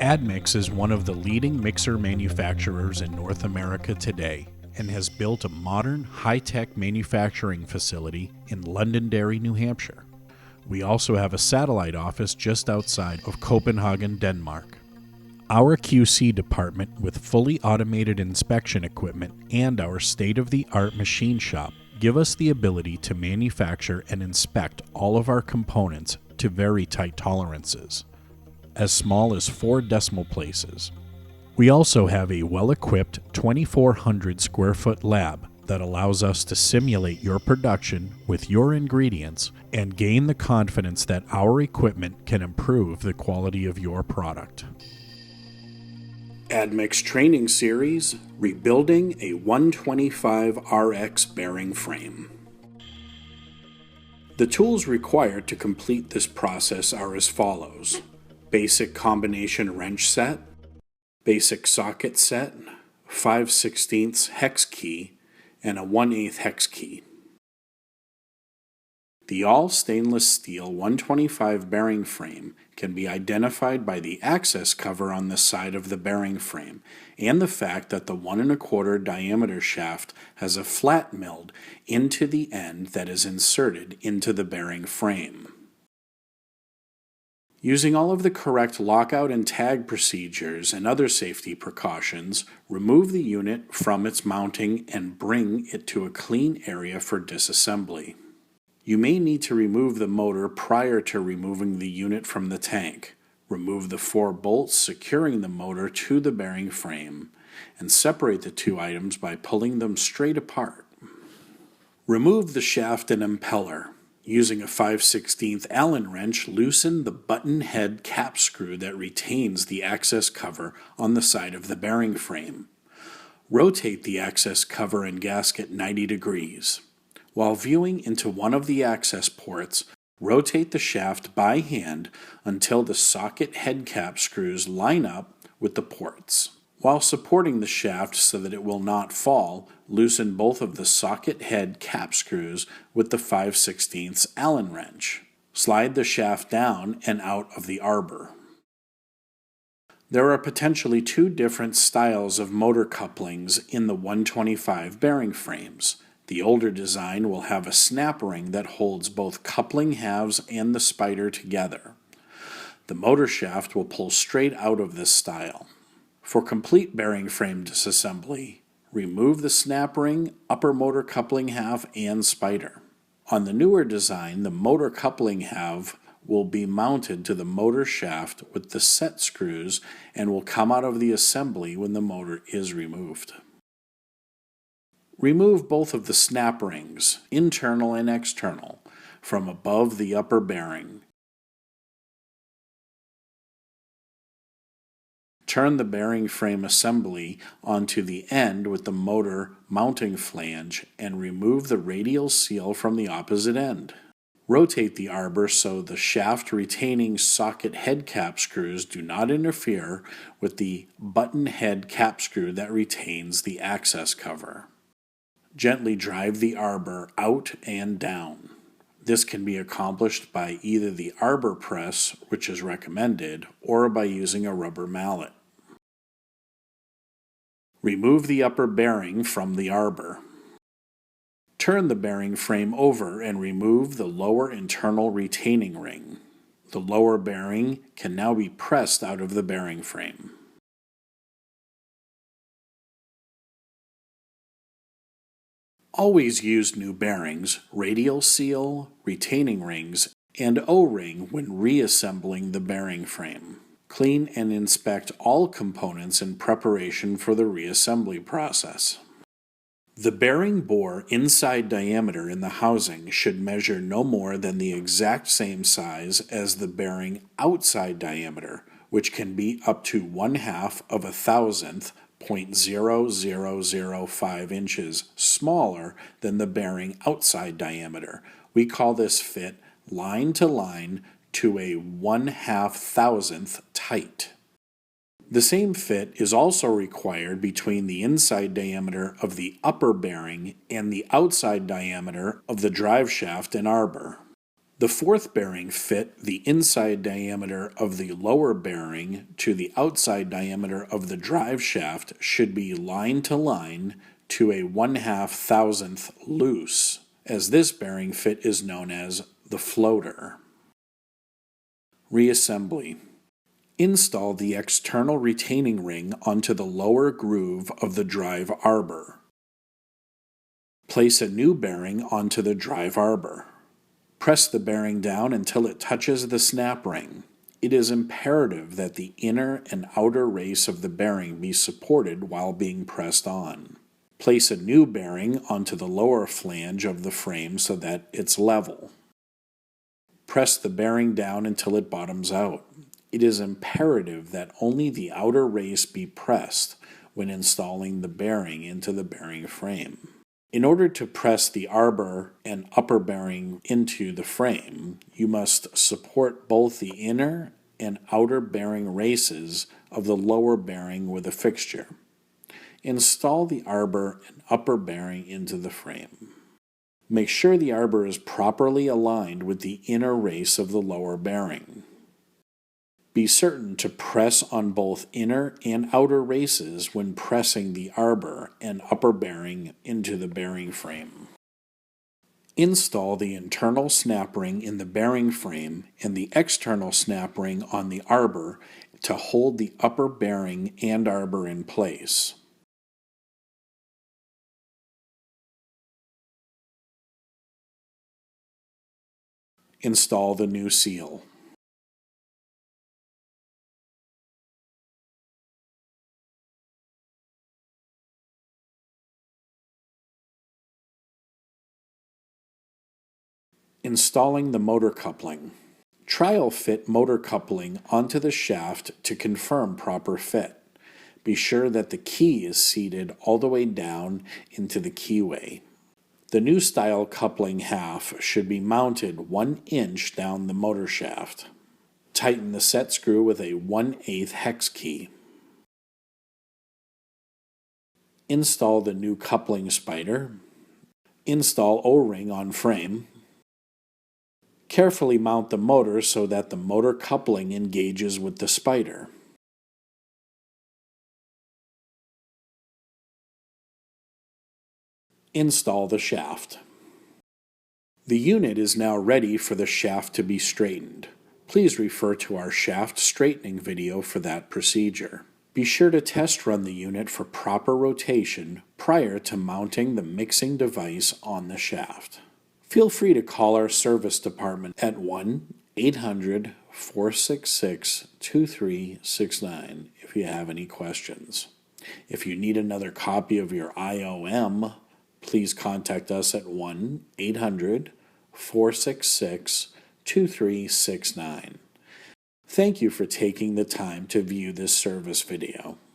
Admix is one of the leading mixer manufacturers in North America today and has built a modern, high-tech manufacturing facility in Londonderry, New Hampshire. We also have a satellite office just outside of Copenhagen, Denmark. Our QC department, with fully automated inspection equipment and our state-of-the-art machine shop, give us the ability to manufacture and inspect all of our components to very tight tolerances, as small as 4 decimal places. We also have a well-equipped 2,400 square foot lab that allows us to simulate your production with your ingredients and gain the confidence that our equipment can improve the quality of your product. Admix Training Series, Rebuilding a 125RX Bearing Frame. The tools required to complete this process are as follows: basic combination wrench set, basic socket set, 5/16 hex key, and a 1/8 hex key. The all stainless steel 125 bearing frame can be identified by the access cover on the side of the bearing frame and the fact that the 1 1/4 diameter shaft has a flat milled into the end that is inserted into the bearing frame. Using all of the correct lockout and tag procedures and other safety precautions, remove the unit from its mounting and bring it to a clean area for disassembly. You may need to remove the motor prior to removing the unit from the tank. Remove the 4 bolts securing the motor to the bearing frame, and separate the 2 items by pulling them straight apart. Remove the shaft and impeller. Using a 5/16 Allen wrench, loosen the button head cap screw that retains the access cover on the side of the bearing frame. Rotate the access cover and gasket 90 degrees. While viewing into one of the access ports, rotate the shaft by hand until the socket head cap screws line up with the ports. While supporting the shaft so that it will not fall, loosen both of the socket head cap screws with the 5/16 Allen wrench. Slide the shaft down and out of the arbor. There are potentially 2 different styles of motor couplings in the 125 bearing frames. The older design will have a snap ring that holds both coupling halves and the spider together. The motor shaft will pull straight out of this style. For complete bearing frame disassembly, remove the snap ring, upper motor coupling half, and spider. On the newer design, the motor coupling half will be mounted to the motor shaft with the set screws and will come out of the assembly when the motor is removed. Remove both of the snap rings, internal and external, from above the upper bearing. Turn the bearing frame assembly onto the end with the motor mounting flange and remove the radial seal from the opposite end. Rotate the arbor so the shaft retaining socket head cap screws do not interfere with the button head cap screw that retains the access cover. Gently drive the arbor out and down. This can be accomplished by either the arbor press, which is recommended, or by using a rubber mallet. Remove the upper bearing from the arbor. Turn the bearing frame over and remove the lower internal retaining ring. The lower bearing can now be pressed out of the bearing frame. Always use new bearings, radial seal, retaining rings, and O-ring when reassembling the bearing frame. Clean and inspect all components in preparation for the reassembly process. The bearing bore inside diameter in the housing should measure no more than the exact same size as the bearing outside diameter, which can be up to 1/2 of a thousandth, 0.0005 inches smaller than the bearing outside diameter. We call this fit line to line to a 1/2 thousandth tight. The same fit is also required between the inside diameter of the upper bearing and the outside diameter of the drive shaft and arbor. The fourth bearing fit the inside diameter of the lower bearing to the outside diameter of the drive shaft should be line to line to a 1/2,000th loose, as this bearing fit is known as the floater. Reassembly. Install the external retaining ring onto the lower groove of the drive arbor. Place a new bearing onto the drive arbor. Press the bearing down until it touches the snap ring. It is imperative that the inner and outer race of the bearing be supported while being pressed on. Place a new bearing onto the lower flange of the frame so that it's level. Press the bearing down until it bottoms out. It is imperative that only the outer race be pressed when installing the bearing into the bearing frame. In order to press the arbor and upper bearing into the frame, you must support both the inner and outer bearing races of the lower bearing with a fixture. Install the arbor and upper bearing into the frame. Make sure the arbor is properly aligned with the inner race of the lower bearing. Be certain to press on both inner and outer races when pressing the arbor and upper bearing into the bearing frame. Install the internal snap ring in the bearing frame and the external snap ring on the arbor to hold the upper bearing and arbor in place. Install the new seal. Installing the motor coupling. Trial fit motor coupling onto the shaft to confirm proper fit. Be sure that the key is seated all the way down into the keyway. The new style coupling half should be mounted 1 inch down the motor shaft. Tighten the set screw with a 1/8 hex key. Install the new coupling spider. Install O-ring on frame. Carefully mount the motor so that the motor coupling engages with the spider. Install the shaft. The unit is now ready for the shaft to be straightened. Please refer to our shaft straightening video for that procedure. Be sure to test run the unit for proper rotation prior to mounting the mixing device on the shaft. Feel free to call our service department at 1-800-466-2369 if you have any questions. If you need another copy of your IOM, please contact us at 1-800-466-2369. Thank you for taking the time to view this service video.